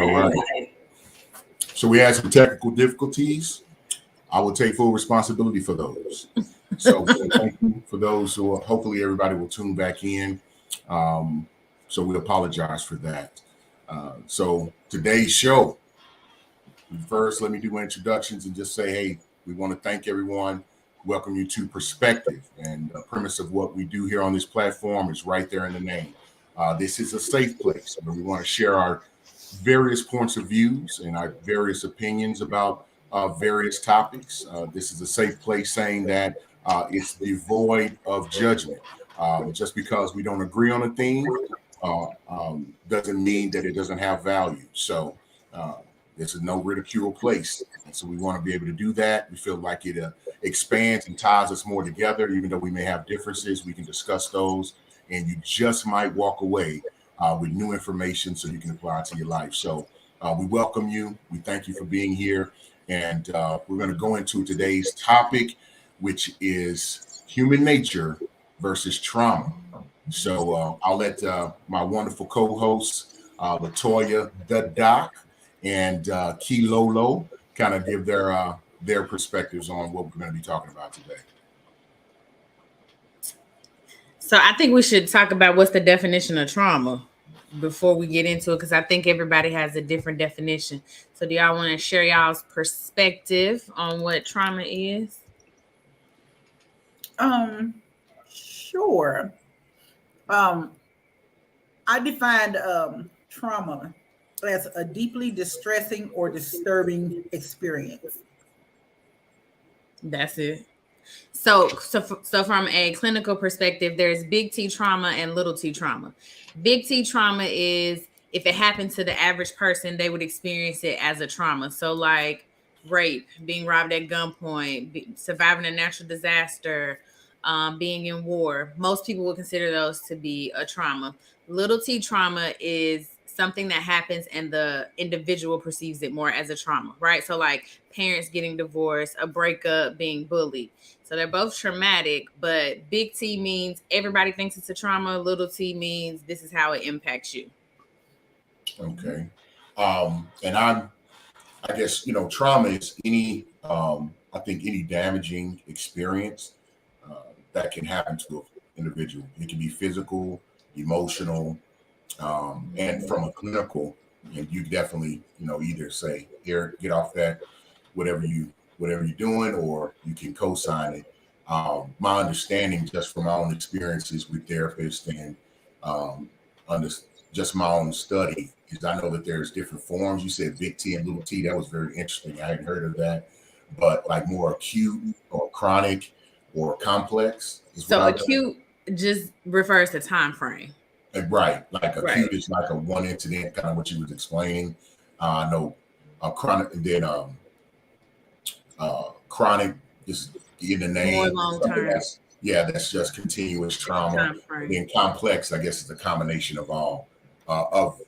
All right. So we had some technical difficulties. I will take full responsibility for those. So thank you for those who hopefully everybody will tune back in. So we apologize for that. So today's show, first, let me do introductions and just say, hey, we want to thank everyone. Welcome you to Perspective. And the premise of what we do here on this platform is right there in the name. This is a safe place where we want to share our various points of views and our various opinions about various topics. This is a safe place saying that it's devoid of judgment. Just because we don't agree on a thing doesn't mean that it doesn't have value. So this is no ridicule place. And so we want to be able to do that. We feel like it expands and ties us more together. Even though we may have differences, we can discuss those. And you just might walk away with new information so you can apply it to your life. So we welcome you. We thank you for being here. And we're going to go into today's topic, which is human nature versus trauma. So I'll let my wonderful co-hosts, Latoya, the Doc, and Kilolo kind of give their perspectives on what we're going to be talking about today. So I think we should talk about what's the definition of trauma before we get into it, because I think everybody has a different definition. So do y'all want to share y'all's perspective on what trauma is? Sure. I defined trauma as a deeply distressing or disturbing experience. That's it. So from a clinical perspective, there's big T trauma and little t trauma. Big T trauma is if it happened to the average person, they would experience it as a trauma. So like rape, being robbed at gunpoint, surviving a natural disaster, being in war. Most people would consider those to be a trauma. Little T trauma is something that happens and the individual perceives it more as a trauma, right? So like parents getting divorced, a breakup, being bullied. So they're both traumatic, but big T means everybody thinks it's a trauma. Little T means this is how it impacts you. Okay. And I guess, trauma is any damaging experience that can happen to an individual. It can be physical, emotional, and from a clinical, and you definitely, either say, here, get off that, whatever you're doing, or you can co-sign it. My understanding, just from my own experiences with therapists and just my own study, is I know that there's different forms. You said big T and little t. That was very interesting. I hadn't heard of that. But like more acute or chronic or complex. So acute just refers to time frame. Right. Like acute is like a one incident, kind of what you was explaining. I know chronic, and then chronic is in the name. More long term. That's just continuous trauma. And then complex, I guess, is a combination of all of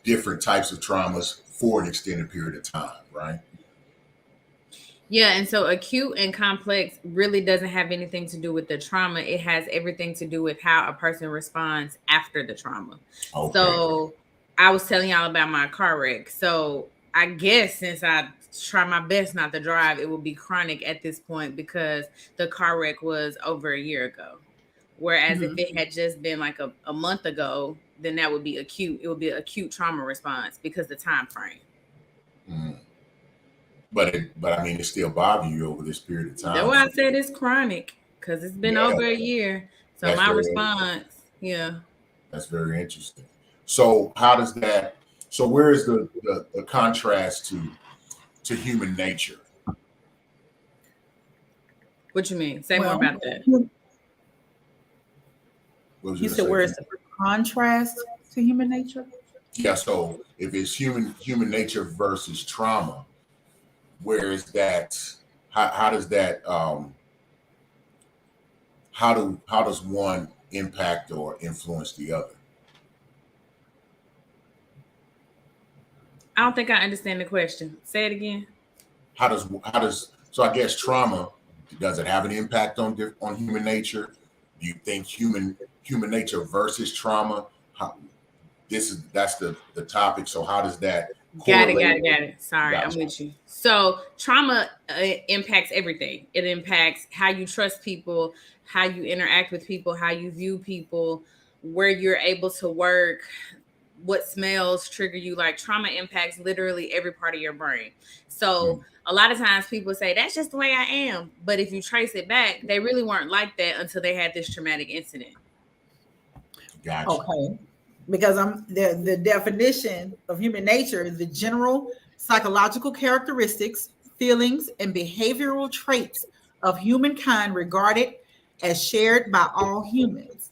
different types of traumas for an extended period of time, right? Yeah, and so acute and complex really doesn't have anything to do with the trauma. It has everything to do with how a person responds after the trauma. Okay. So I was telling y'all about my car wreck. So I guess since I try my best not to drive, it will be chronic at this point because the car wreck was over a year ago. Whereas if it had just been like a month ago, then that would be acute. It would be an acute trauma response because the time frame. Mm. But I mean, it still bothers you over this period of time. That's why I said it's chronic, because it's been over a year. So my response, that's very interesting. So how does that? So where is the contrast to human nature? What you mean? Say more about that. You said where is the contrast to human nature? Yeah. So if it's human nature versus trauma, where is that? How does that? How does one impact or influence the other? I don't think I understand the question. Say it again. How does so I guess trauma, does it have an impact on human nature? Do you think human nature versus trauma? that's the topic. So how does that Got correlate? it. Sorry, I'm Gotcha. with you. So trauma impacts everything. It impacts how you trust people, how you interact with people, how you view people, where you're able to work, what smells trigger you. Like trauma impacts literally every part of your brain. So a lot of times people say that's just the way I am, but if you trace it back, they really weren't like that until they had this traumatic incident. Gotcha. Okay. Because the definition of human nature is the general psychological characteristics, feelings, and behavioral traits of humankind regarded as shared by all humans.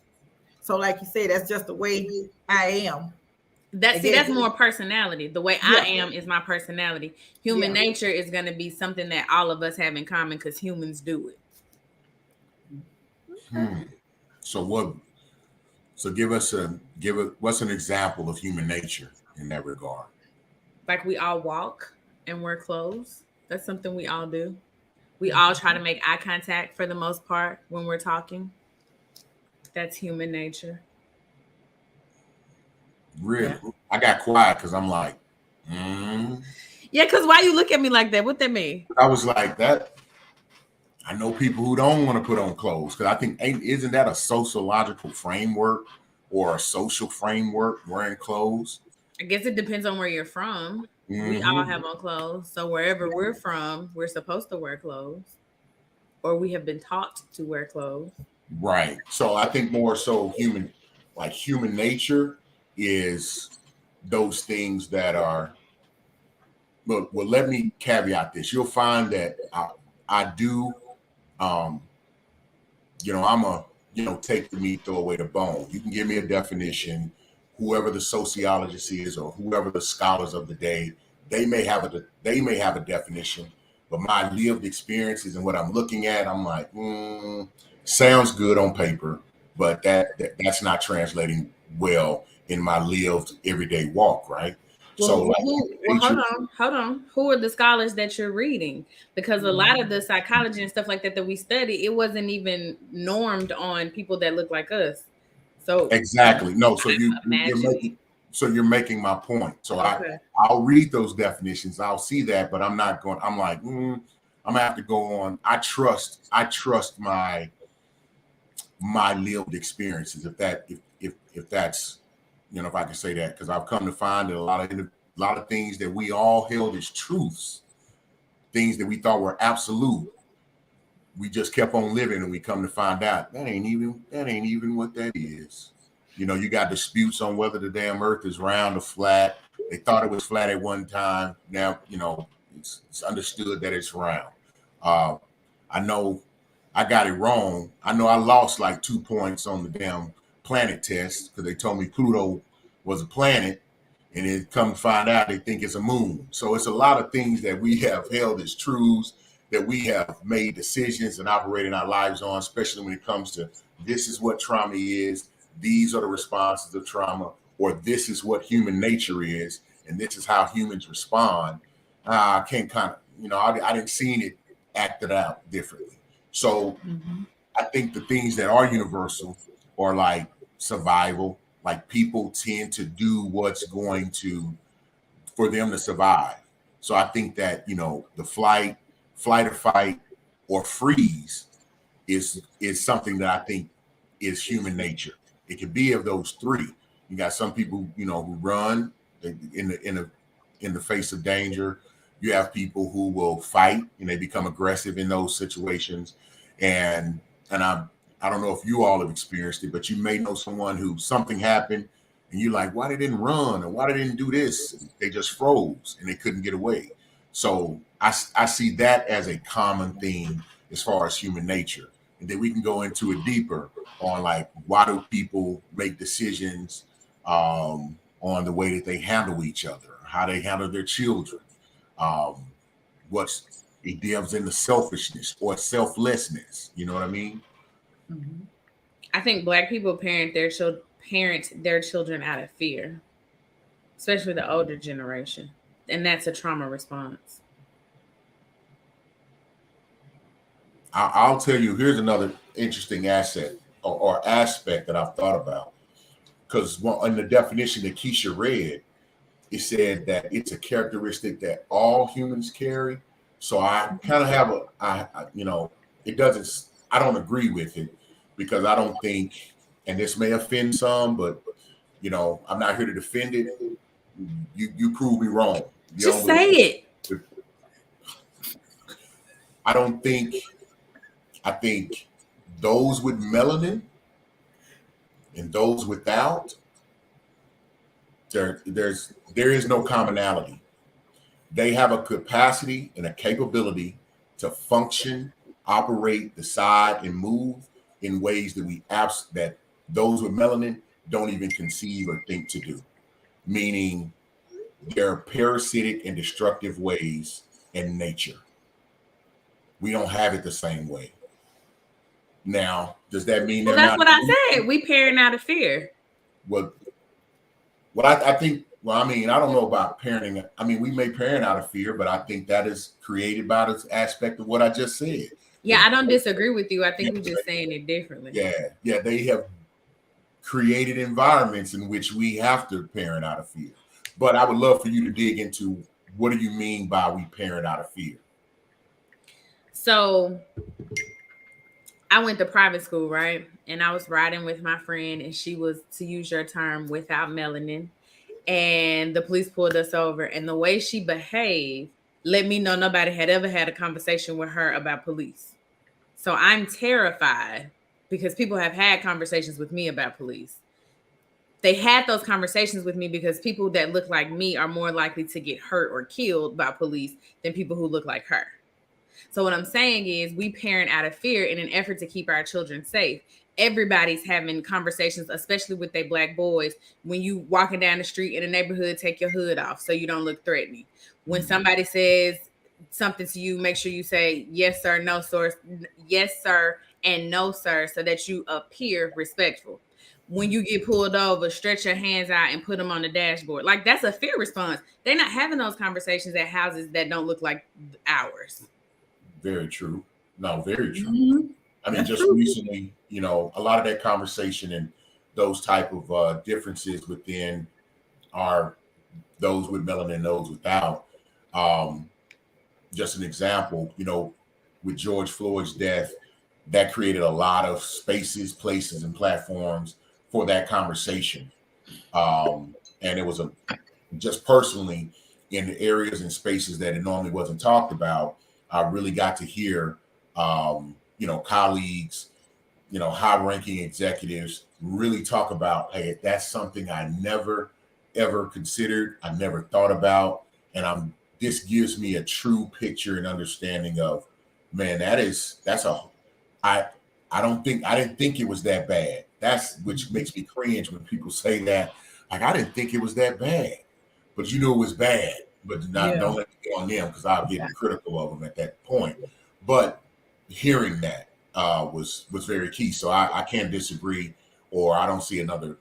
So, like you said, that's just the way I am. That's more personality. The way I Yeah. am is my personality. Human Yeah. nature is going to be something that all of us have in common because humans do it. So what? So what's an example of human nature in that regard? Like we all walk and wear clothes. That's something we all do. We all try to make eye contact for the most part when we're talking. That's human nature. Really, Yeah. I got quiet because I'm like, mm. Yeah, because why you look at me like that? What that mean? I was like that. I know people who don't want to put on clothes because I think isn't that a sociological framework or a social framework wearing clothes? I guess it depends on where you're from. We all have on clothes. So wherever we're from, we're supposed to wear clothes. Or we have been taught to wear clothes. Right. So I think more so human nature is those things that are. Well, let me caveat this. You'll find that I do. Um, I'm a take the meat, throw away the bone. You can give me a definition. Whoever the sociologist is, or whoever the scholars of the day, they may have a definition. But my lived experiences and what I'm looking at, I'm like, sounds good on paper, but that's not translating well in my lived everyday walk, right? Well, nature, hold on. Who are the scholars that you're reading? Because a lot of the psychology and stuff like that we study, it wasn't even normed on people that look like us. So exactly. No, so imagine. you're making my point. So Okay. I'll read those definitions. I'll see that, but I'm not going. I'm like, I'm gonna have to go on. I trust my lived experiences. If that's if I can say that, because I've come to find that a lot of things that we all held as truths, things that we thought were absolute, we just kept on living, and we come to find out that ain't even what that is. You got disputes on whether the damn earth is round or flat. They thought it was flat at one time. Now, it's understood that it's round. I know I got it wrong. I know I lost like 2 points on the damn planet test because they told me Pluto was a planet, and it come to find out they think it's a moon. So it's a lot of things that we have held as truths that we have made decisions and operating our lives on, especially when it comes to this is what trauma is, these are the responses of trauma, or this is what human nature is, and this is how humans respond. I can't kind of, I didn't see it acted out differently. So I think the things that are universal are like survival, like people tend to do what's going to for them to survive. So I think that, the flight or fight or freeze is something that I think is human nature. It could be of those three. You got some people, who run in the face of danger. You have people who will fight and they become aggressive in those situations. And I don't know if you all have experienced it, but you may know someone who something happened and you're like, why they didn't run or why they didn't do this? And they just froze and they couldn't get away. So I see that as a common theme as far as human nature. And then we can go into it deeper on like, why do people make decisions on the way that they handle each other, how they handle their children, what's it delves into selfishness or selflessness. You know what I mean? I think Black people parent their children out of fear, especially the older generation, and that's a trauma response. I'll tell you. Here's another interesting asset or aspect that I've thought about. because in the definition that Keisha read, it said that it's a characteristic that all humans carry. So I kind of have it doesn't, I don't agree with it, because I don't think, and this may offend some, but I'm not here to defend it. You prove me wrong. Just say it. I think those with melanin and those without, there is no commonality. They have a capacity and a capability to function, operate, decide, and move in ways that that those with melanin don't even conceive or think to do. Meaning, there are parasitic and destructive ways in nature. We don't have it the same way. Now, does that mean that's what I said? We parent out of fear. Well, I think. Well, I mean, I don't know about parenting. I mean, we may parent out of fear, but I think that is created by this aspect of what I just said. Yeah, I don't disagree with you. I think we're just saying it differently. Yeah, they have created environments in which we have to parent out of fear. But I would love for you to dig into, what do you mean by we parent out of fear? So I went to private school, right? And I was riding with my friend, and she was, to use your term, without melanin. And the police pulled us over. And the way she behaved let me know nobody had ever had a conversation with her about police. So I'm terrified, because people have had conversations with me about police. They had those conversations with me because people that look like me are more likely to get hurt or killed by police than people who look like her. So what I'm saying is, we parent out of fear in an effort to keep our children safe. Everybody's having conversations, especially with their Black boys. When you walking down the street in a neighborhood, take your hood off so you don't look threatening. When somebody says something to you, make sure you say yes sir, no sir, yes sir, and no sir, so that you appear respectful. When you get pulled over, stretch your hands out and put them on the dashboard. Like, that's a fear response. They're not having those conversations at houses that don't look like ours. Very true. No, very true. Mhm. I mean, just recently, a lot of that conversation and those type of differences within those with melanin, those without. Just an example, with George Floyd's death, that created a lot of spaces, places, and platforms for that conversation. And it was just personally, in the areas and spaces that it normally wasn't talked about, I really got to hear, colleagues, high-ranking executives really talk about, hey, that's something I never, ever considered. I never thought about. And this gives me a true picture and understanding of, man, I didn't think it was that bad. Which makes me cringe when people say that. Like, I didn't think it was that bad, but you knew it was bad. But don't let me get on them, because I'll get critical of them at that point. But hearing that was very key. So I can't disagree, or I don't see another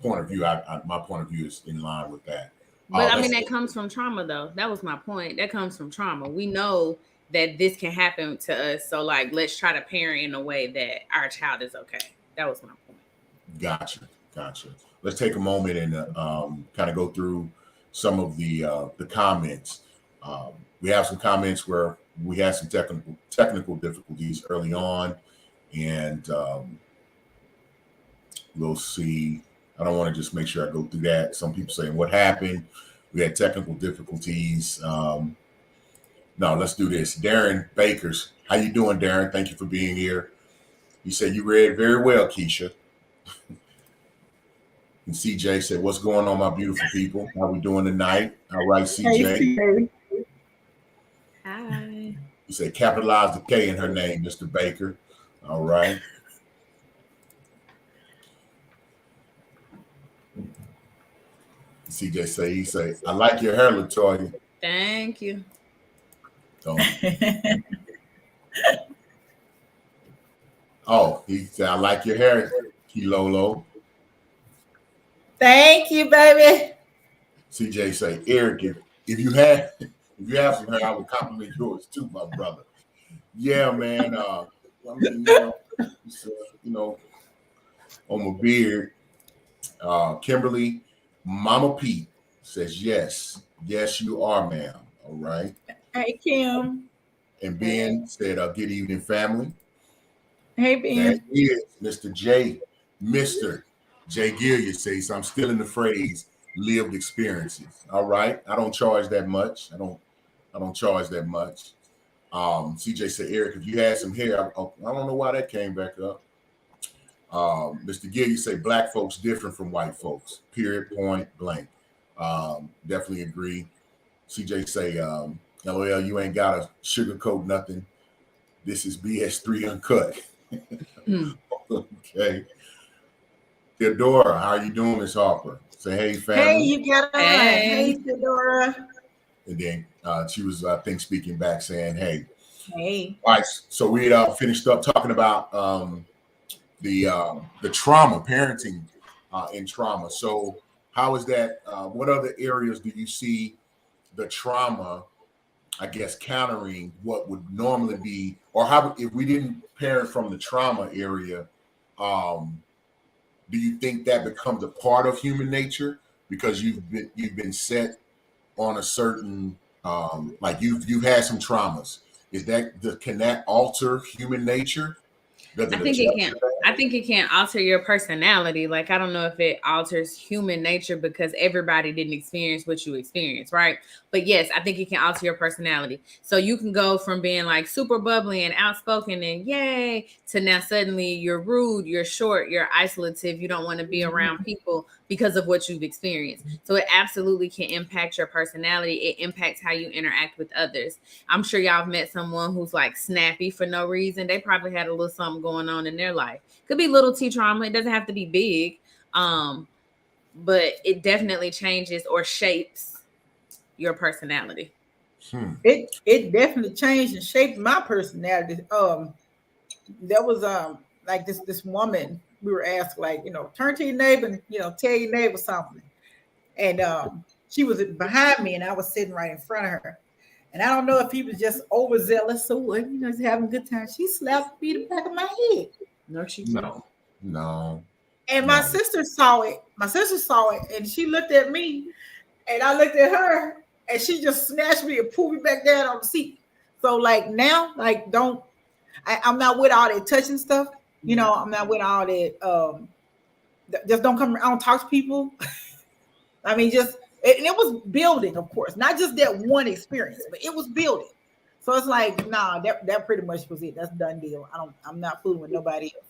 point of view. My point of view is in line with that. But I mean, that comes from trauma, though. That was my point. That comes from trauma. We know that this can happen to us. So, like, let's try to parent in a way that our child is okay. That was my point. Gotcha. Let's take a moment and kind of go through some of the comments. We have some comments where we had some technical difficulties early on, and we'll see. I don't want to just make sure I go through that. Some people saying, what happened? We had technical difficulties. No, let's do this. Darren Bakers. How you doing, Darren? Thank you for being here. You said you read very well, Keisha. And CJ said, what's going on, my beautiful people? How we doing tonight? All right, CJ. Hi. You said capitalize the K in her name, Mr. Baker. All right. CJ he say, I like your hair, LaToya. Thank you. Oh, he said, I like your hair, Kilolo. Thank you, baby. CJ say, Eric, if you have some hair, I will compliment yours too, my brother. Yeah, man. I mean, on my beard, Kimberly, Mama Pete says yes. Yes, you are, ma'am. All right. Hey, Kim. And Ben said, good evening, family. Hey, That Ben. is Mr. J. Mr. J. Gilliard says, I'm still in the phrase lived experiences. All right. I don't charge that much. I don't charge that much. CJ said, Eric, if you had some hair, I don't know why that came back up. Mr. Gilliard say black folks different from white folks. Period, point blank. Definitely agree. CJ say, LOL, you ain't got to sugarcoat nothing. This is BS3 uncut. Okay. Theodora, how you doing, Miss Harper? Say hey, family. Hey, you got it. Hey, Theodora. And then she was, I think, speaking back saying, hey. Hey. All right. So we finished up talking about the trauma, parenting in trauma. So how is that? What other areas do you see the trauma, I guess, countering what would normally be, or how if we didn't parent from the trauma area, do you think that becomes a part of human nature because you've been set on a certain like you've had some traumas? Can that alter human nature? I think it can. I think it can alter your personality. Like, I don't know if it alters human nature because everybody didn't experience what you experienced, right? But yes, I think it can alter your personality. So you can go from being like super bubbly and outspoken and yay to now suddenly you're rude, you're short, you're isolative, you don't want to be around people because of what you've experienced. So it absolutely can impact your personality. It impacts how you interact with others. I'm sure y'all have met someone who's like snappy for no reason. They probably had a little something going on in their life. Could be little T trauma. It doesn't have to be big. But it definitely changes or shapes your personality. It definitely changed and shaped my personality. There was like this woman, we were asked, like, turn to your neighbor and tell your neighbor something. And she was behind me and I was sitting right in front of her. And I don't know if he was just overzealous or just having a good time. She slapped me in the back of my head. No, she didn't. No. And my sister saw it. My sister saw it and she looked at me and I looked at her and she just snatched me and pulled me back down on the seat. So like now, like I'm not with all that touching stuff. I'm not with all that. Just don't come. I don't talk to people. I mean, and it was building, of course, not just that one experience, but it was building. So it's like, nah, that pretty much was it. That's a done deal. I'm not fooling with nobody else.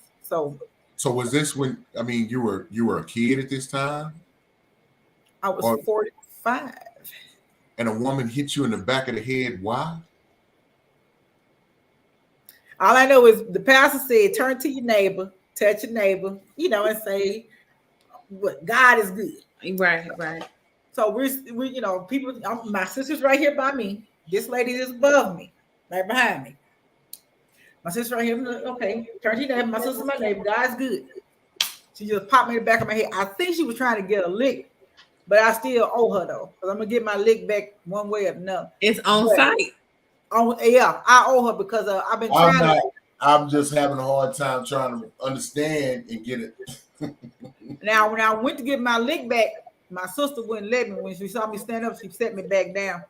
So was this when? I mean, you were a kid at this time? I was 45. And a woman hit you in the back of the head. Why? All I know is the pastor said, turn to your neighbor, touch your neighbor, and say, what God is good. Right. So we people, my sister's right here by me. This lady is above me, right behind me. My sister right here, okay, turn to your neighbor. My sister's my neighbor. God's good. She just popped me in the back of my head. I think she was trying to get a lick, but I still owe her though, because I'm gonna get my lick back one way or another. It's on site. Yeah, I owe her because I've been trying. I'm just having a hard time trying to understand and get it. Now, when I went to get my lick back, my sister wouldn't let me. When she saw me stand up, she set me back down.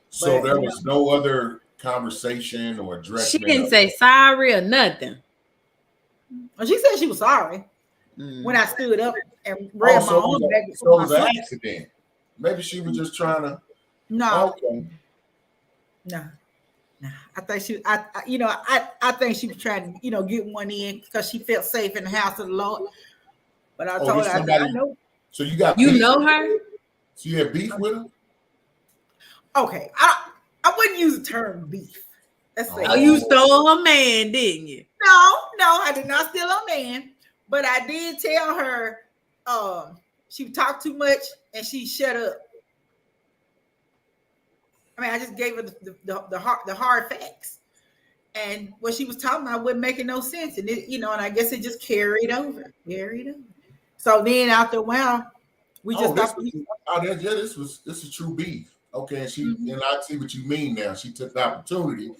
So there was no other conversation or address. She didn't say sorry or nothing. She said she was sorry when I stood up and ran my own back. So it was an accident. Maybe she was just trying to. No. Okay. No. I think I think she was trying to, get one in because she felt safe in the house of the Lord. But I told her, I know. So you got beef? Know her? So you had beef with her? Okay, I wouldn't use the term beef. Let's say. Oh, you stole her man, didn't you? No, I did not steal her man. But I did tell her she talked too much and she shut up. I mean, I just gave her the hard facts, and what she was talking about wasn't making no sense, and it, and I guess it just carried over. So then after a while, we just stopped. This is true beef. Okay, and and I see what you mean now. She took the opportunity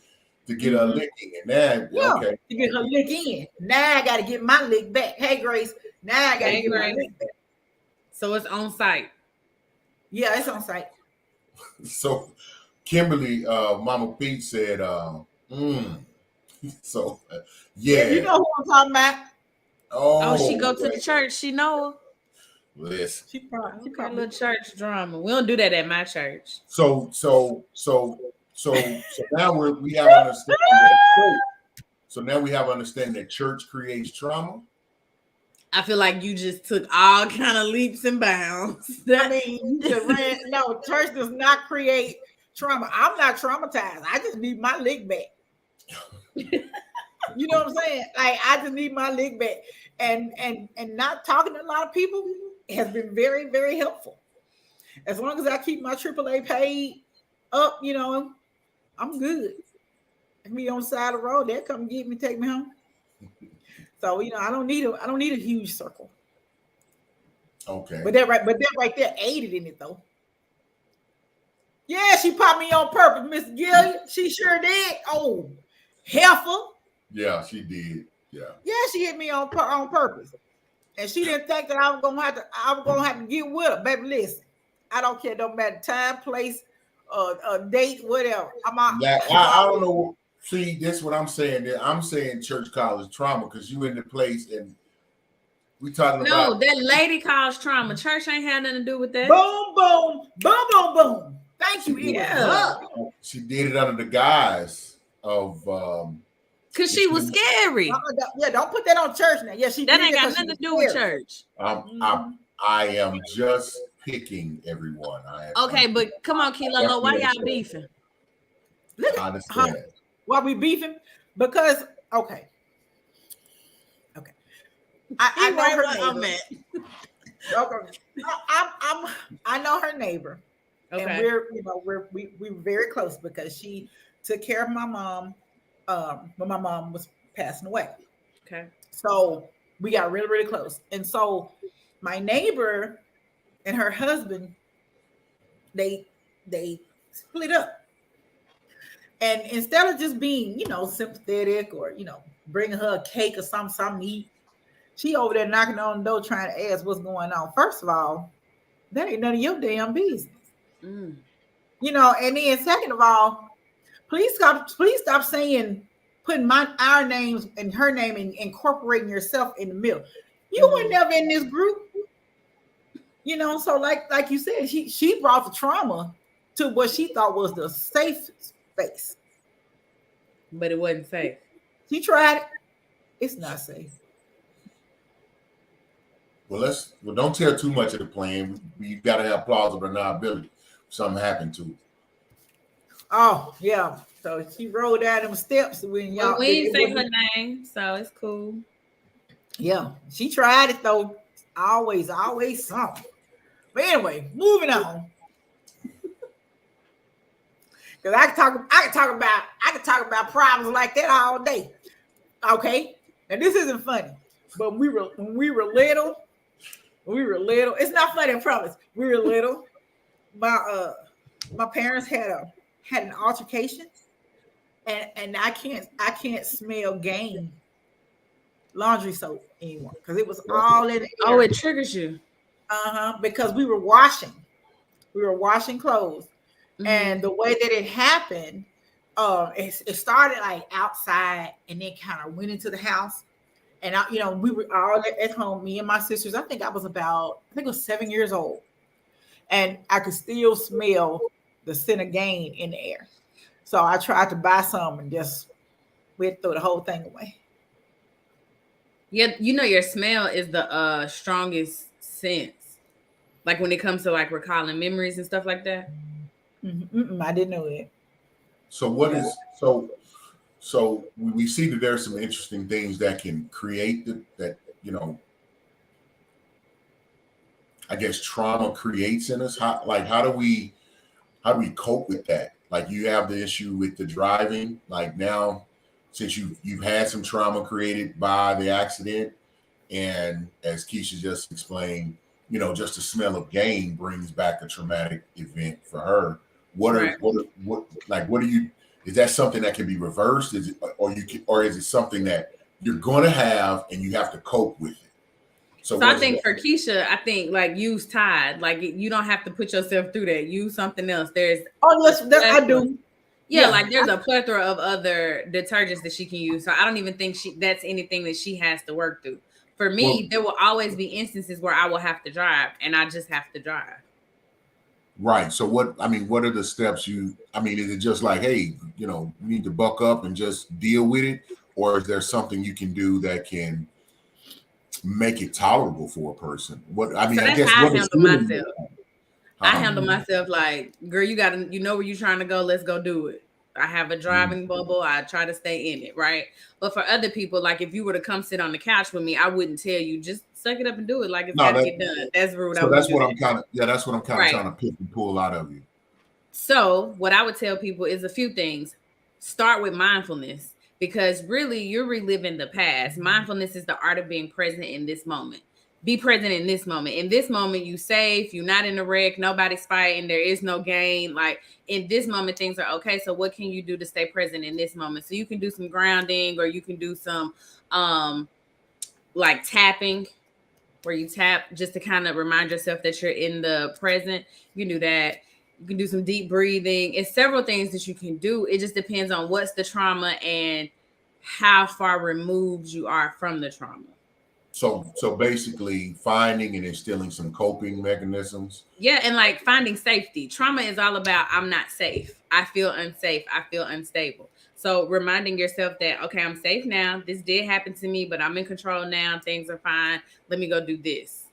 to get her lick in, and to get her lick in. Now I got to get my lick back. Hey, Grace. Now I got to get my lick back. So it's on site. Yeah, it's on site. So Kimberly, Mama Pete said, so yeah. You know who I'm talking about. Oh, she go to the church. She know. Listen. She probably Okay, little church drama. We don't do that at my church. So now we have understanding that. So now we have understanding that church creates trauma. I feel like you just took all kind of leaps and bounds. I mean, no, church does not create trauma. I'm not traumatized. I just need my lick back. You know what I'm saying? Like, I just need my lick back. And not talking to a lot of people has been very, very helpful. As long as I keep my AAA paid up, you know, I'm good. If me on the side of the road, they'll come get me, take me home. So, you know, I don't need a huge circle. Okay. But that right there aided in it though. Yeah, she popped me on purpose, Miss Gillian. She sure did. Oh, heifer. Yeah, she did. Yeah. Yeah, she hit me on purpose. And she didn't think that I was gonna have to get with her. Baby, listen. I don't care, no matter time, place, date, whatever. I don't know. See, that's what I'm saying. I'm saying church college trauma because you in the place and we talking about. No, that lady caused trauma. Church ain't had nothing to do with that. Boom, boom, boom, boom, boom. Thank you. Yeah. She did it under the guise of because she was scary. Yeah, don't put that on church now. Yeah, that ain't got nothing to do with church. I am just picking everyone. Okay, but come on, Kilo, why y'all beefing? Look, I understand. Why we beefing? Because okay. I know her neighbor. Okay. I know her neighbor. Okay. And we're very close because she took care of my mom when my mom was passing away. Okay. So we got really, really close. And so my neighbor and her husband, they split up. And instead of just being, sympathetic or, bringing her a cake or something to eat, she over there knocking on the door trying to ask what's going on. First of all, that ain't none of your damn business. And then second of all, please stop saying, putting our names and her name and incorporating yourself in the middle. You were never in this group. So like you said, she brought the trauma to what she thought was the safe space. But it wasn't safe. She tried it. It's not safe. Well, don't tell too much of the plan. You've got to have plausible deniability. Something happened to her. Oh, yeah. So she rolled down them steps when y'all. We didn't say her name, so it's cool. Yeah, she tried it though. Always something. But anyway, moving on. Because I can talk about problems like that all day. Okay, now this isn't funny, but when we were little. It's not funny, I promise. We were little. My parents had an altercation, and I can't smell Gain laundry soap anymore because it was all in the air. Oh, it triggers you. Because we were washing clothes, and the way that it happened, it started like outside and then kind of went into the house. And we were all at home, me and my sisters. I think I was 7 years old, and I could still smell the scent of Gain in the air. So I tried to buy some and just went through the whole thing away. Yeah, your smell is the strongest sense. Like when it comes to like recalling memories and stuff like that. I didn't know that. So we see that there's some interesting things that can create I guess trauma creates in us. How do we cope with that? Like you have the issue with the driving. Like now, since you've had some trauma created by the accident, and as Keisha just explained, just the smell of Gain brings back a traumatic event for her. Is that something that can be reversed? Or is it something that you're going to have and you have to cope with it? So I think for Keisha, I think like use Tide. Like you don't have to put yourself through that. Use something else. I do. Yeah, like there's a plethora of other detergents that she can use. So I don't even think that's anything that she has to work through. For me, there will always be instances where I will have to drive, and I just have to drive. Right. So what are the steps is it just like, hey, you need to buck up and just deal with it? Or is there something you can do that can make it tolerable for a person? I handle myself like, girl, you know where you're trying to go. Let's go do it. I have a driving bubble. I try to stay in it, right? But for other people, like if you were to come sit on the couch with me, I wouldn't tell you just suck it up and do it. Like it's got to get done. That's rude. So that's what I'm kind of trying to pick and pull out of you. So what I would tell people is a few things. Start with mindfulness, because really you're reliving the past. Mindfulness is the art of being present in this moment. Be present in this moment. In this moment, you safe. You're not in a wreck. Nobody's fighting. There is no gain. Like in this moment, things are okay. So what can you do to stay present in this moment? So you can do some grounding, or you can do some like tapping, where you tap just to kind of remind yourself that you're in the present. You can do that. You can do some deep breathing. It's several things that you can do. It just depends on what's the trauma and how far removed you are from the trauma. So basically finding and instilling some coping mechanisms. Yeah, and like finding safety. Trauma is all about I'm not safe. I feel unsafe. I feel unstable. So reminding yourself that, okay, I'm safe now. This did happen to me, but I'm in control now. Things are fine. Let me go do this.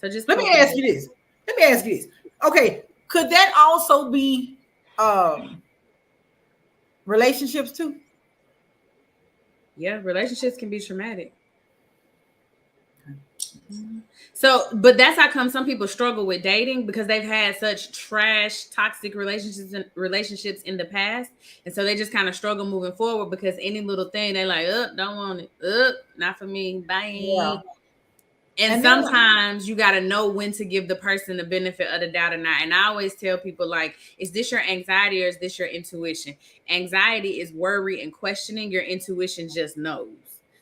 So just let me ask you this. Okay, could that also be relationships too? Yeah, relationships can be traumatic. So, but that's how come some people struggle with dating, because they've had such trash, toxic relationships in the past. And so they just kind of struggle moving forward, because any little thing they like, don't want it. Not for me. Bye. Yeah. And sometimes you got to know when to give the person the benefit of the doubt or not. And I always tell people, like, is this your anxiety or is this your intuition? Anxiety is worry and questioning. Your intuition just knows.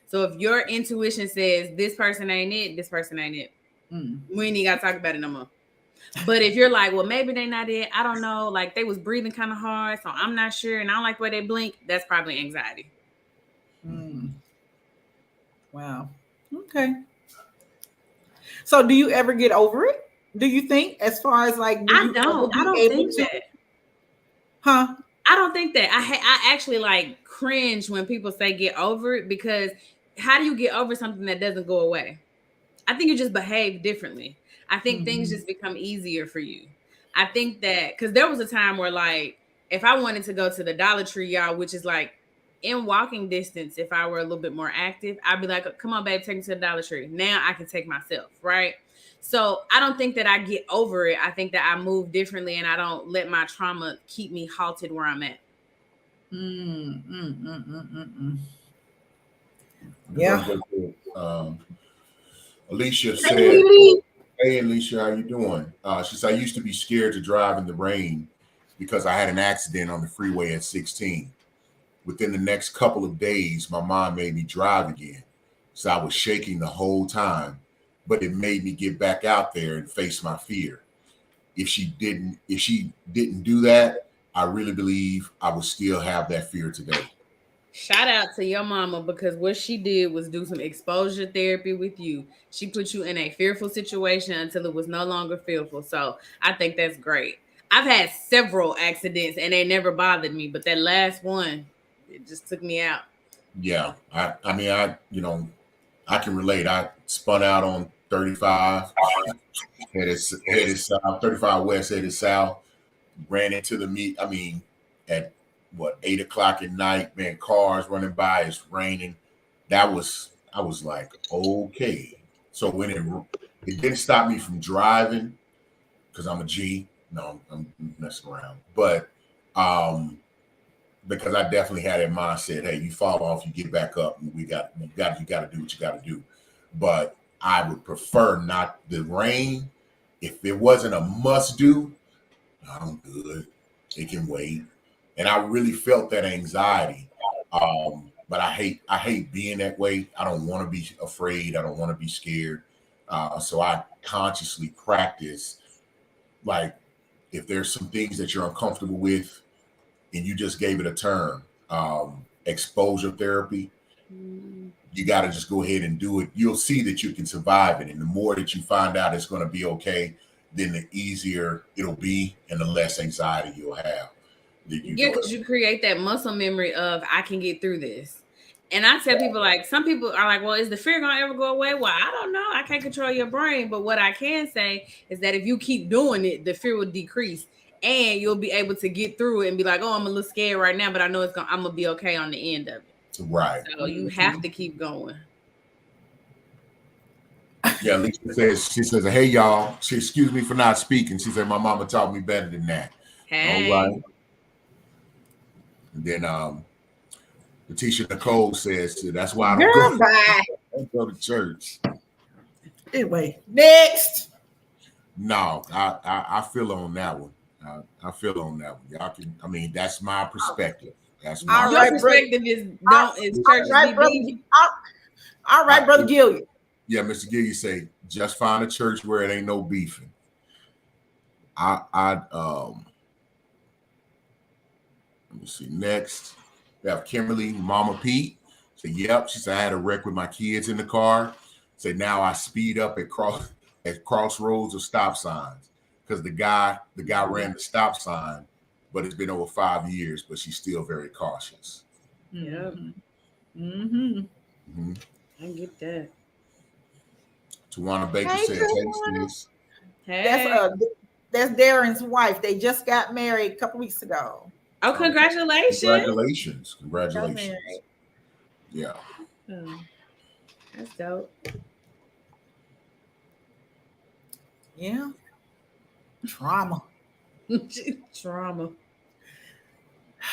So if your intuition says this person ain't it, this person ain't it. We ain't even got to talk about it no more. But if you're like, well, maybe they not it. I don't know. Like they was breathing kind of hard, so I'm not sure. And I don't like the way they blink. That's probably anxiety. Wow. Okay. So do you ever get over it? Do you think, as far as like, I don't think that. Huh? I don't think that. I actually like cringe when people say get over it, because how do you get over something that doesn't go away? I think you just behave differently. I think things just become easier for you. I think that because there was a time where, like, if I wanted to go to the Dollar Tree, y'all, which is like in walking distance, if I were a little bit more active, I'd be like, come on, babe, take me to the Dollar Tree. Now I can take myself, right? So I don't think that I get over it. I think that I move differently, and I don't let my trauma keep me halted where I'm at. Yeah. Alicia said, hey, Alicia, how you doing? She said, I used to be scared to drive in the rain because I had an accident on the freeway at 16. Within the next couple of days, my mom made me drive again. So I was shaking the whole time, but it made me get back out there and face my fear. If she didn't do that, I really believe I would still have that fear today. Shout out to your mama, because what she did was do some exposure therapy with you. She put you in a fearful situation until it was no longer fearful. So I think that's great. I've had several accidents and they never bothered me, but that last one, it just took me out. Yeah. I can relate. I spun out on 35, headed south, 35 west, headed south, ran into the meet. At 8 o'clock at night, man, cars running by, it's raining. I was like, okay. So when it didn't stop me from driving, because I'm a G. No, I'm messing around. But because I definitely had that mindset, hey, you fall off, you get back up, and you got to do what you got to do. But I would prefer not the rain. If it wasn't a must do, I'm good. It can wait. And I really felt that anxiety. But I hate being that way. I don't want to be afraid. I don't want to be scared. So I consciously practice, like, if there's some things that you're uncomfortable with and you just gave it a term, exposure therapy, you got to just go ahead and do it. You'll see that you can survive it. And the more that you find out it's going to be okay, then the easier it'll be and the less anxiety you'll have. Yeah, because you create that muscle memory of, I can get through this. And I tell people, like, some people are like, well, is the fear going to ever go away? Well, I don't know. I can't control your brain. But what I can say is that if you keep doing it, the fear will decrease. And you'll be able to get through it and be like, oh, I'm a little scared right now, but I know I'm going to be okay on the end of it. Right. So you have to keep going. Yeah, Lisa says, she says, hey, y'all. She excuse me for not speaking. She said, my mama taught me better than that. Hey. All right. And then Letitia Nicole says, that's why I don't go to church. Anyway, next. No, I feel on that one. I feel on that one. Y'all can, I mean, that's my perspective. That's my Your perspective is churches right, brother. All right, Brother Gilliard. Yeah, Mr. Gilliard say, just find a church where it ain't no beefing. Let me see. Next, we have Kimberly, Mama Pete. Say, yep. She said, I had a wreck with my kids in the car. Say, now I speed up at crossroads or stop signs because the guy ran the stop sign, but it's been over 5 years, but she's still very cautious. Yep. I get that. Tawana Baker says, hey, sis. Hey. That's Darren's wife. They just got married a couple weeks ago. Oh, congratulations. Congratulations. Yeah. That's dope. Yeah. Trauma.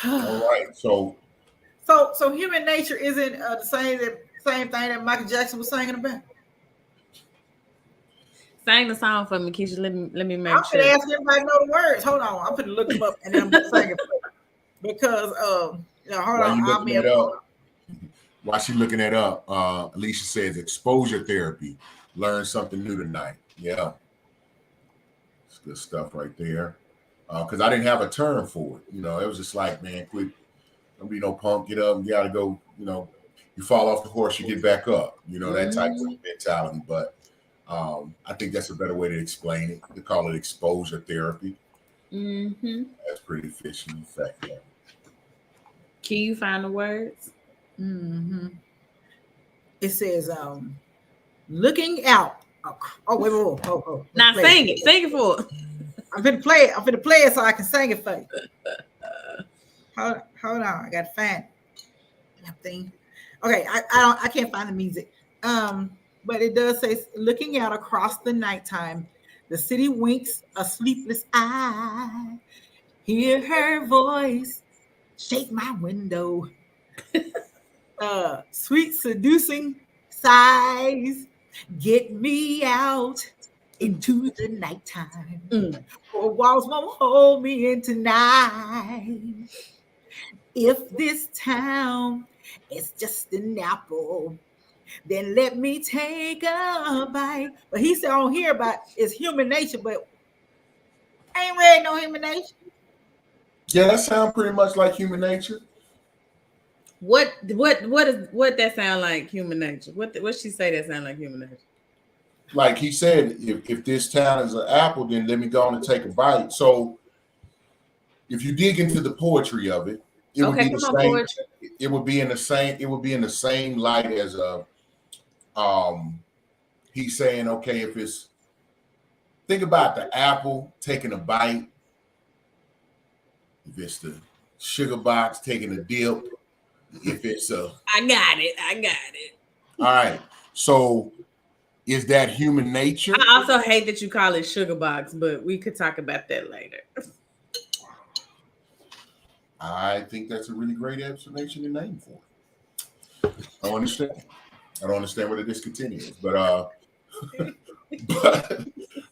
All right. So human nature isn't the same thing that Michael Jackson was singing about. Sing the song for me, Keisha. Let me make I'm sure. gonna ask everybody to know the words. Hold on, I'm gonna look them up and then I'm gonna sing it because hold on. While she's looking that up, Alicia says exposure therapy. Learn something new tonight. Yeah, it's good stuff right there. Because I didn't have a term for it. You know, it was just like, man, quit. Don't be no punk. Get up. You got to go. You know, you fall off the horse, you get back up. You know, that type of mentality. But I think that's a better way to explain it. They call it exposure therapy. That's pretty fishy. In fact, yeah. Can you find the words? It says, looking out. Oh, wait. Now sing it. Sing it for us. I'm gonna play it so I can sing it for you. Hold on, I gotta find that thing. Okay, I can't find the music. But it does say, looking out across the nighttime, the city winks a sleepless eye. Hear her voice shake my window. Sweet seducing sighs get me out into the nighttime. For walls won't hold me in tonight. If this town is just an apple, then let me take a bite. But he said on here about it's human nature, but I ain't read no human nature. Yeah, that sounds pretty much like human nature. What that sound like human nature? What she say that sound like human nature? Like he said, if this town is an apple, then let me go on and take a bite. So if you dig into the poetry of it, it would be the same. Poetry. It would be in the same light as he's saying, okay, if it's, think about the apple taking a bite, if it's the sugar box taking a dip, if it's I got it. All right. So is that human nature? I also hate that you call it sugar box, but we could talk about that later. I think that's a really great explanation and name for it. I don't understand what a discontinue is, but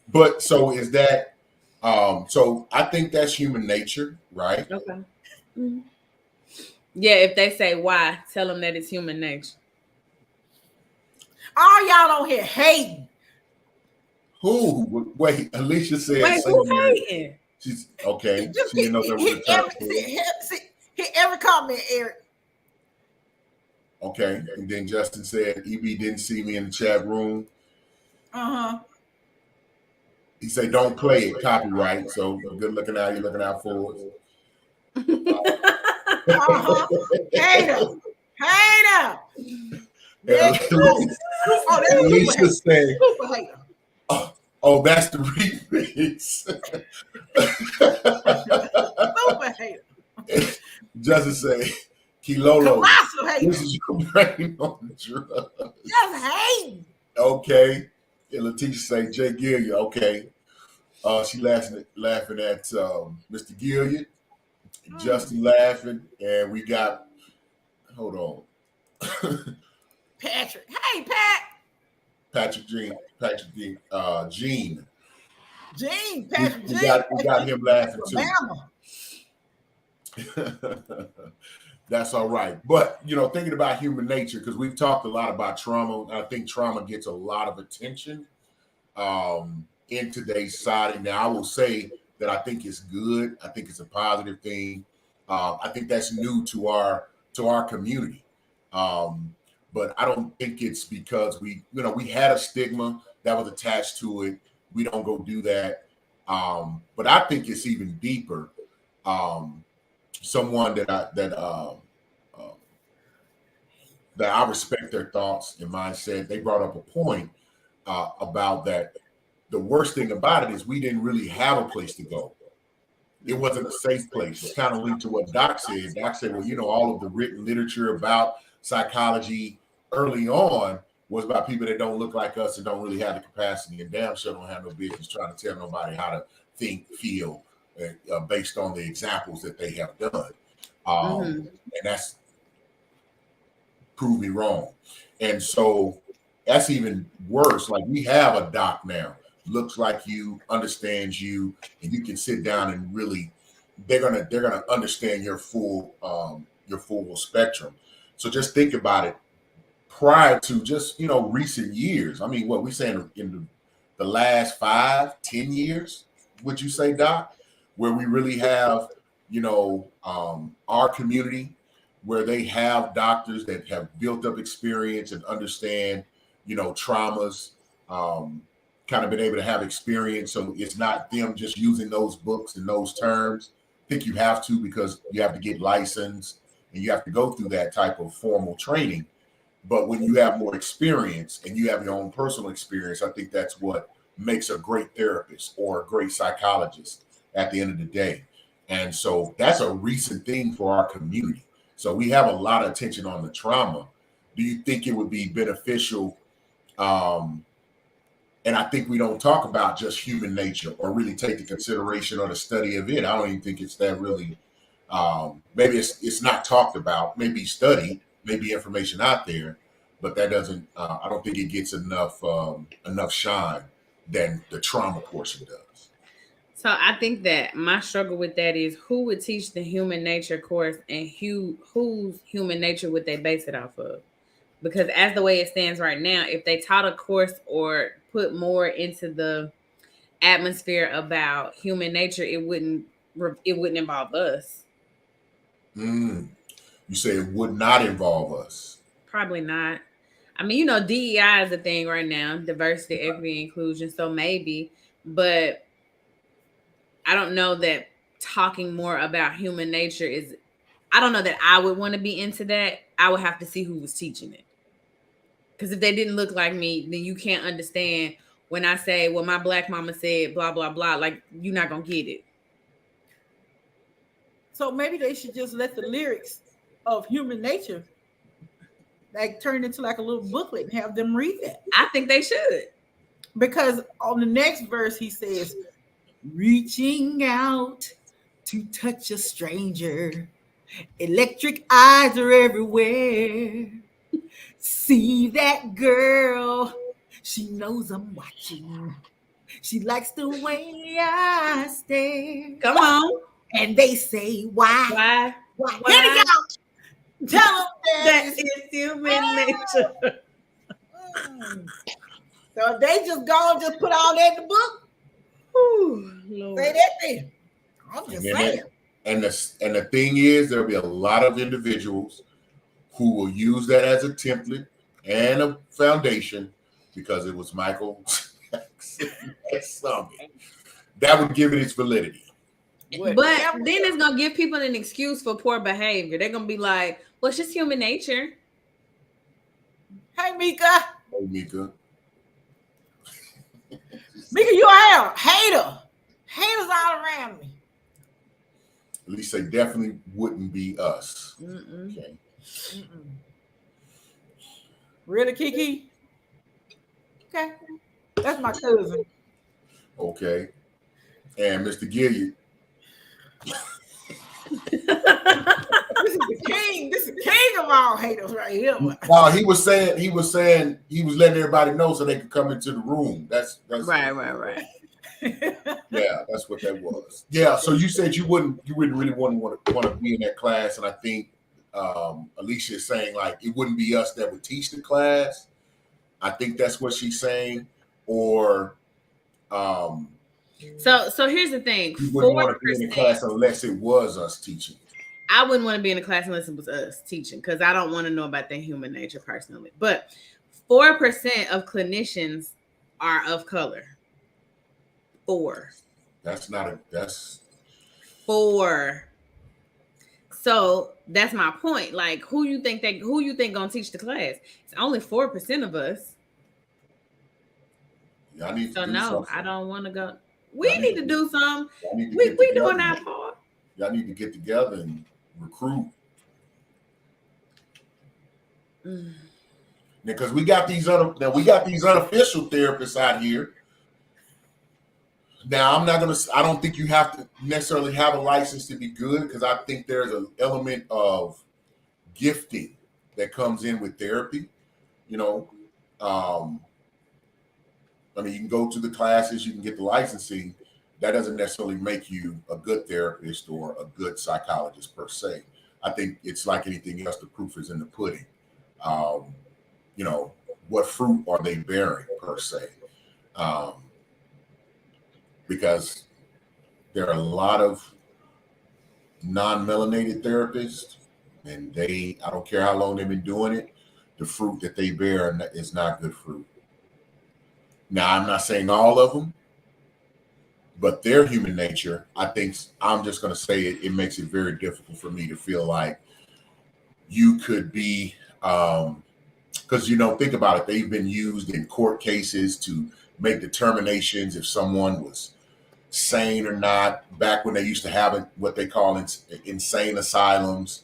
but so is that so I think that's human nature, right? Okay. Yeah, if they say why, tell them that it's human nature. All y'all on here hating. Who? Wait, Alicia said. Wait, who's hating? She's okay. Just She didn't know there was a term for it. hit every comment, Eric. Okay, and then Justin said, "EB didn't see me in the chat room." He said, "Don't play it, copyright." So good looking out. You're looking out for us. Hater. Alicia said, Super hater. "Oh, that's the remix." Super hater. Justin said, "Kilolo, Colossal hater. this is your brain on the drugs." Just hating. Okay. And Letitia say, "Jay Gilliard." Okay. She laughing at Mr. Gilliard. Justin laughing, and we got. Hold on. Patrick. Hey, Pat. Patrick Gene. Patrick We Gene. got him laughing too. Alabama. That's all right. But, thinking about human nature, because we've talked a lot about trauma, I think trauma gets a lot of attention in today's society. Now, I will say that I think it's good. I think it's a positive thing. I think that's new to our community. But I don't think it's because we had a stigma that was attached to it. We don't go do that. But I think it's even deeper. Someone that I respect their thoughts and mindset. They brought up a point about that. The worst thing about it is we didn't really have a place to go. It wasn't a safe place. It's kind of linked to what Doc said. Doc said, well, all of the written literature about psychology early on was about people that don't look like us and don't really have the capacity, and damn sure don't have no business trying to tell nobody how to think, feel, based on the examples that they have done. And that's proved me wrong. And so that's even worse. Like, we have a doc now, looks like you, understands you, and you can sit down and really, they're gonna understand your full spectrum. So just think about it. Prior to just recent years, I mean, what we saying in the last 5-10 years, would you say, Doc, where we really have our community, where they have doctors that have built up experience and understand traumas, kind of been able to have experience, so it's not them just using those books and those terms. I think you have to, because you have to get licensed and you have to go through that type of formal training. But when you have more experience and you have your own personal experience, I think that's what makes a great therapist or a great psychologist at the end of the day. And so that's a recent thing for our community. So we have a lot of attention on the trauma. Do you think it would be beneficial? And I think we don't talk about just human nature or really take the consideration or the study of it. I don't even think it's that really, maybe it's not talked about, maybe studied, maybe information out there, but that doesn't, I don't think it gets enough shine than the trauma portion does. So I think that my struggle with that is, who would teach the human nature course, and whose human nature would they base it off of? Because as the way it stands right now, if they taught a course or put more into the atmosphere about human nature, it wouldn't involve us. You say it would not involve us? Probably not. I mean, DEI is a thing right now, diversity, equity, inclusion. So maybe, but I don't know that talking more about human nature is, I don't know that I would want to be into that. I would have to see who was teaching it. Because if they didn't look like me, then you can't understand when I say, well, my Black mama said blah, blah, blah. Like, you're not going to get it. So maybe they should just let the lyrics of human nature turn into like a little booklet and have them read that. I think they should. Because on the next verse, he says, reaching out to touch a stranger. Electric eyes are everywhere. See that girl. She knows I'm watching. She likes the way I stare. Come on. And they say, why? Why? Here they go. Tell them that is human nature. So if they just go and just put all that in the book, say that thing. I'm just saying. And the thing is, there'll be a lot of individuals who will use that as a template and a foundation because it was Michael Jackson at Summit. That would give it its validity. But then it's gonna give people an excuse for poor behavior. They're gonna be like, "Well, it's just human nature." Hey, Mika. Hey, Mika. Mika, you are a hater. Haters all around me. At least they definitely wouldn't be us. Okay. Really, Kiki? Okay. That's my cousin. Okay. And Mr. Gilliard. This is the king. This is the king of all haters right here. No, he was letting everybody know so they could come into the room. That's right. Yeah, that's what that was. Yeah, so you said you wouldn't really want to be in that class, and I think Alicia is saying like it wouldn't be us that would teach the class. I think that's what she's saying, or So here's the thing: you wouldn't want to be in the class unless it was us teaching. I wouldn't want to be in a class unless it was us teaching because I don't want to know about their human nature personally. But 4% of clinicians are of color. 4. That's 4. So that's my point. Like, who you think gonna teach the class? It's only 4% of us. Y'all need to so do no, something. I don't want to go. We need to do something. We doing our part. Y'all need to get together and recruit. Because we got these unofficial therapists out here. Now I don't think you have to necessarily have a license to be good, because I think there's an element of gifting that comes in with therapy. You know, I mean, you can go to the classes, you can get the licensing. That doesn't necessarily make you a good therapist or a good psychologist per se. I think it's like anything else, the proof is in the pudding. You know, what fruit are they bearing per se? Because there are a lot of non-melanated therapists, and I don't care how long they've been doing it, the fruit that they bear is not good fruit. Now, I'm not saying all of them, but their human nature, I think, I'm just going to say it makes it very difficult for me to feel like you could be, because, you know, think about it. They've been used in court cases to make determinations if someone was sane or not, back when they used to have what they call insane asylums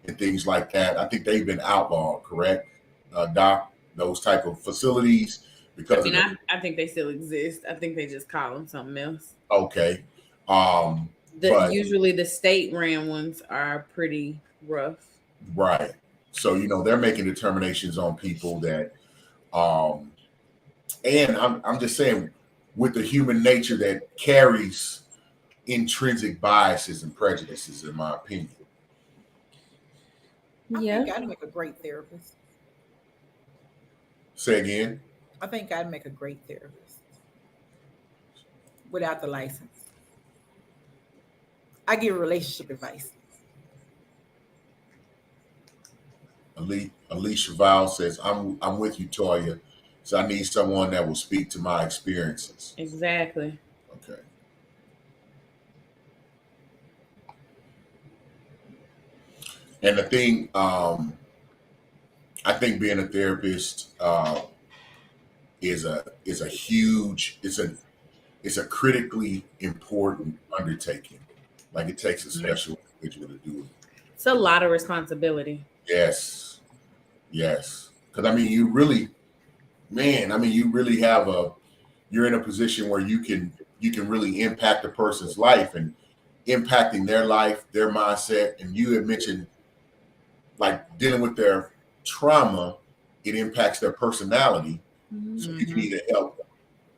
and things like that. I think they've been outlawed, correct, Doc? Those type of facilities. Because I think they still exist. I think they just call them something else. Okay. Usually the state ran ones are pretty rough. Right. So, you know, they're making determinations on people that, and I'm just saying, with the human nature that carries intrinsic biases and prejudices, in my opinion. I think I'd make a great therapist. Say again? I think I'd make a great therapist without the license. I give relationship advice. Alicia Val says, I'm with you, Toya. So I need someone that will speak to my experiences. Exactly. Okay. And the thing, I think being a therapist is a huge, it's a critically important undertaking. Like, it takes a special individual to do it. It's a lot of responsibility. Yes. Because I mean, you really have you're in a position where you can really impact a person's life, and impacting their life, their mindset. And you had mentioned, like, dealing with their trauma, it impacts their personality. Mm-hmm. So you can either help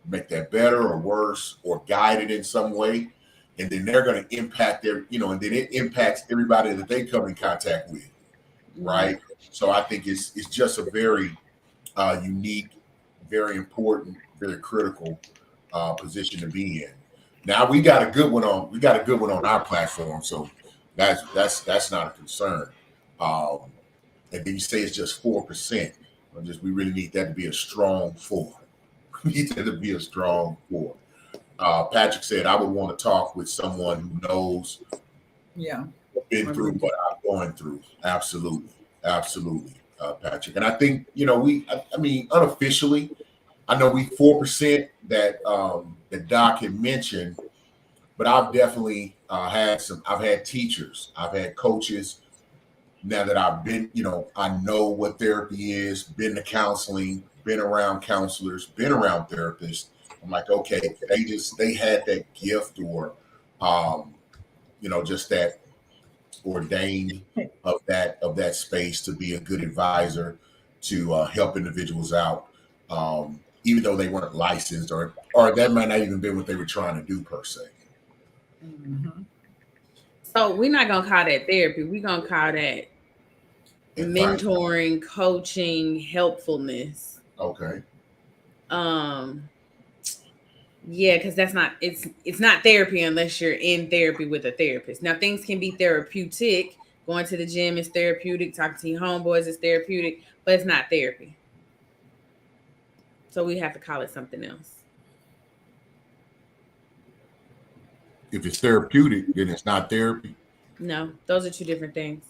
make that better or worse, or guide it in some way. And then they're going to impact and then it impacts everybody that they come in contact with. Mm-hmm. Right. So I think it's just a very unique very important, very critical position to be in. Now we got a good one on our platform, so that's not a concern. And then you say it's just 4%. We really need that to be a strong 4. We need that to be a strong 4. Patrick said, I would want to talk with someone who knows, been through what I'm going through. Absolutely. Patrick. And I think, I mean, unofficially, I know we 4% that Doc had mentioned, but I've definitely I've had teachers, I've had coaches. Now that I've been, I know what therapy is, been to counseling, been around counselors, been around therapists. I'm like, okay, they had that gift or, just that ordained of that space to be a good advisor to help individuals out, even though they weren't licensed or that might not even be what they were trying to do per se. Mm-hmm. So we're not gonna call that therapy. We're gonna call that mentoring, coaching, helpfulness. Okay. Yeah, because it's not therapy unless you're in therapy with a therapist. Now things can be therapeutic. Going to the gym is therapeutic, talking to your homeboys is therapeutic, but it's not therapy. So we have to call it something else. If it's therapeutic, then it's not therapy. No, those are two different things.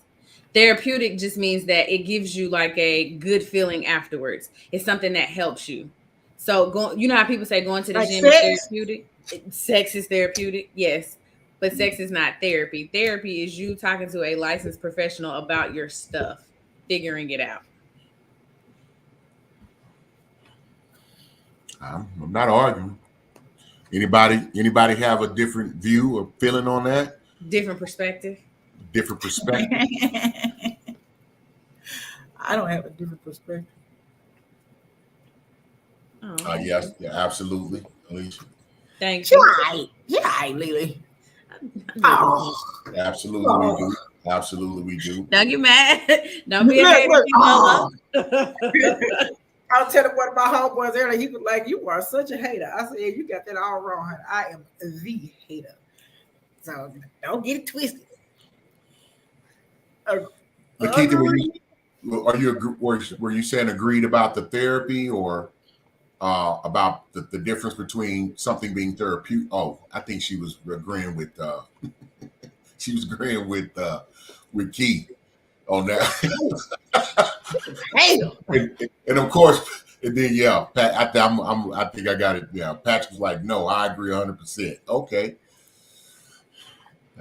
Therapeutic just means that it gives you like a good feeling afterwards. It's something that helps you. So you know how people say going to the gym is therapeutic? Sex is therapeutic, yes. But sex is not therapy. Therapy is you talking to a licensed professional about your stuff, figuring it out. I'm not arguing. Anybody have a different view or feeling on that? Different perspective. I don't have a different perspective. Oh, yes, yeah, absolutely. Alicia. Thank you. Yeah, Lily. Absolutely, we do. Absolutely, we do. Don't get mad. Don't be a hater. I was telling one of my homeboys earlier, he was like, "You are such a hater." I said, "You got that all wrong, honey. I am the hater. So don't get it twisted." Lakeitha, were you saying agreed about the therapy or about the difference between something being therapeutic? Oh, I think she was agreeing with Keith on that. and of course, and then Pat, I think I got it. Yeah, Patrick was like, "No, I agree 100%." Okay,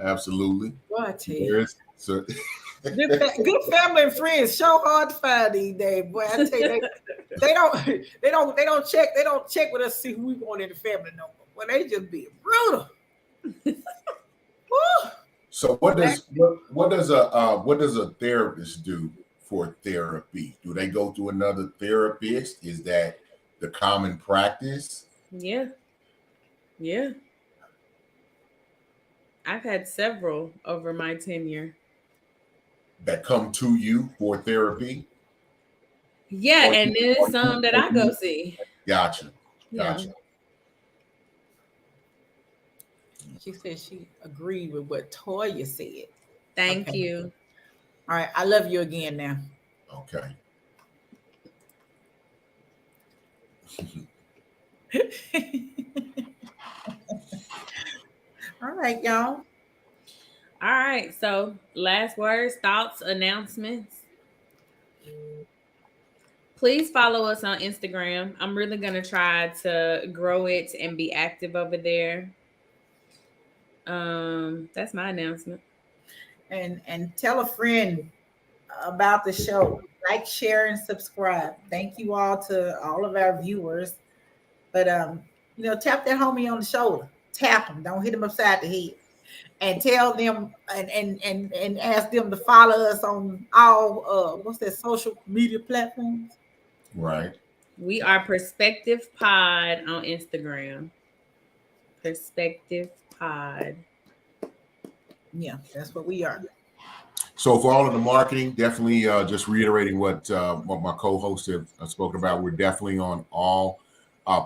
absolutely. Well, I tell you. So, good family and friends so hard to find these days, boy. I tell you, they don't check with us to see who we want in the family no more. Well, they just be brutal. So what does a therapist do for therapy? Do they go to another therapist? Is that the common practice? Yeah. I've had several over my tenure that come to you for therapy. Yeah, and there's some that I go see. Gotcha. She said she agreed with what Toya said. Thank you. All right, I love you again now. Okay. All right, y'all. All right, so last words, thoughts, announcements. Please follow us on Instagram. I'm really going to try to grow it and be active over there. That's my announcement. And tell a friend about the show. Like, share, and subscribe. Thank you all to all of our viewers. But tap that homie on the shoulder. Tap him. Don't hit him upside the head. And tell them and ask them to follow us on all social media platforms. Right. We are Perspective Pod on Instagram. Perspective Pod. Yeah, that's what we are. So for all of the marketing, definitely just reiterating what my co-hosts have spoken about. We're definitely on all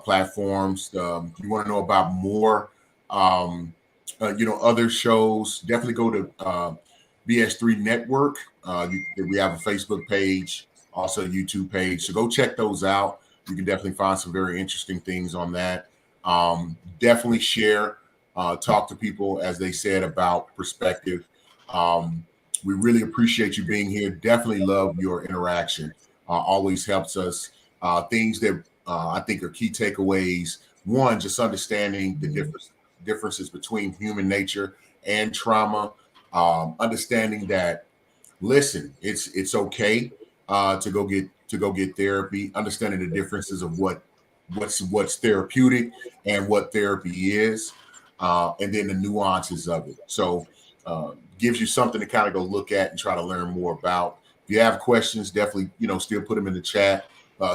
platforms. If you want to know about more, other shows, definitely go to BS3 Network. We have a Facebook page, also a YouTube page. So go check those out. You can definitely find some very interesting things on that. Definitely share, talk to people, as they said, about perspective. We really appreciate you being here. Definitely love your interaction. Always helps us. Things that I think are key takeaways. One, just understanding the differences between human nature and trauma. Understanding that, listen, it's okay to go get therapy. Understanding the differences of what's therapeutic and what therapy is, and then the nuances of it. So gives you something to kind of go look at and try to learn more about. If you have questions, definitely still put them in the chat.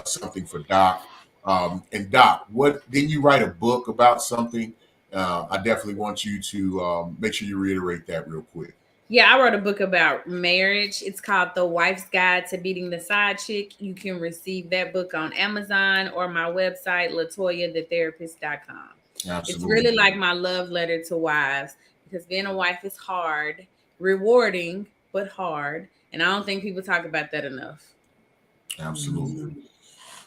Something for Doc. And Doc, what didn't you write a book about something? I definitely want you to make sure you reiterate that real quick. Yeah, I wrote a book about marriage. It's called The Wife's Guide to Beating the Side Chick. You can receive that book on Amazon or my website, LatoyaTheTherapist.com. Absolutely. It's really like my love letter to wives, because being a wife is hard, rewarding, but hard. And I don't think people talk about that enough. Absolutely.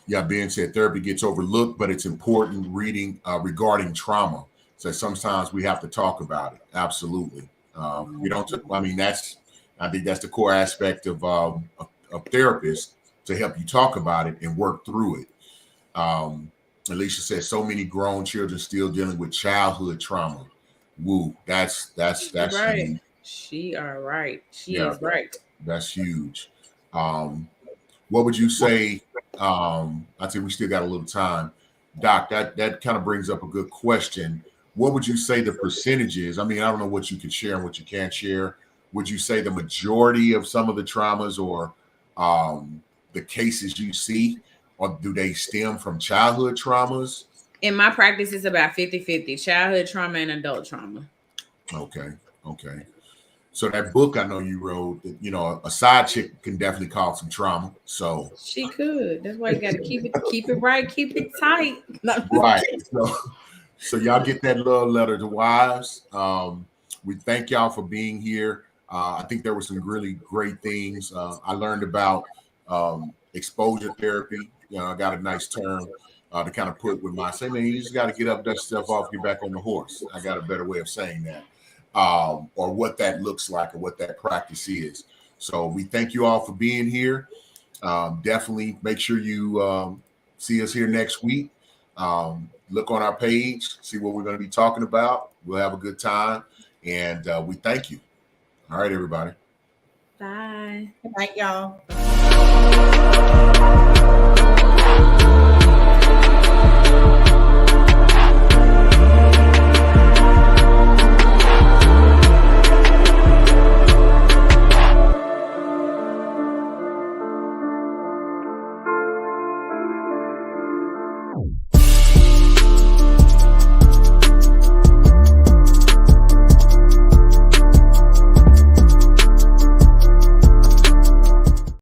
Yeah, being said, therapy gets overlooked, but it's important reading regarding trauma. So sometimes we have to talk about it. Absolutely. We don't. I mean, I think that's the core aspect of therapists, to help you talk about it and work through it. Alicia says so many grown children still dealing with childhood trauma. Woo, that's right. Huge. She are right. She is right. That's huge. What would you say? I think we still got a little time. Doc, that kind of brings up a good question. What would you say the percentage is? I mean, I don't know what you can share and what you can't share. Would you say the majority of some of the traumas or the cases you see, or do they stem from childhood traumas? In my practice, it's about 50-50, childhood trauma and adult trauma. Okay. So that book I know you wrote, a side chick can definitely cause some trauma. So she could. That's why you got to keep it right, keep it tight. Right. So y'all get that love letter to wives. We thank y'all for being here. I think there were some really great things. I learned about exposure therapy. I got a nice term to kind of put with my saying, man, you just got to get up, dust stuff off, get back on the horse. I got a better way of saying that, or what that looks like, or what that practice is. So we thank you all for being here. Definitely make sure you see us here next week. Look on our page, see what we're going to be talking about. We'll have a good time, and we thank you. All right, everybody. Bye. Good night, y'all.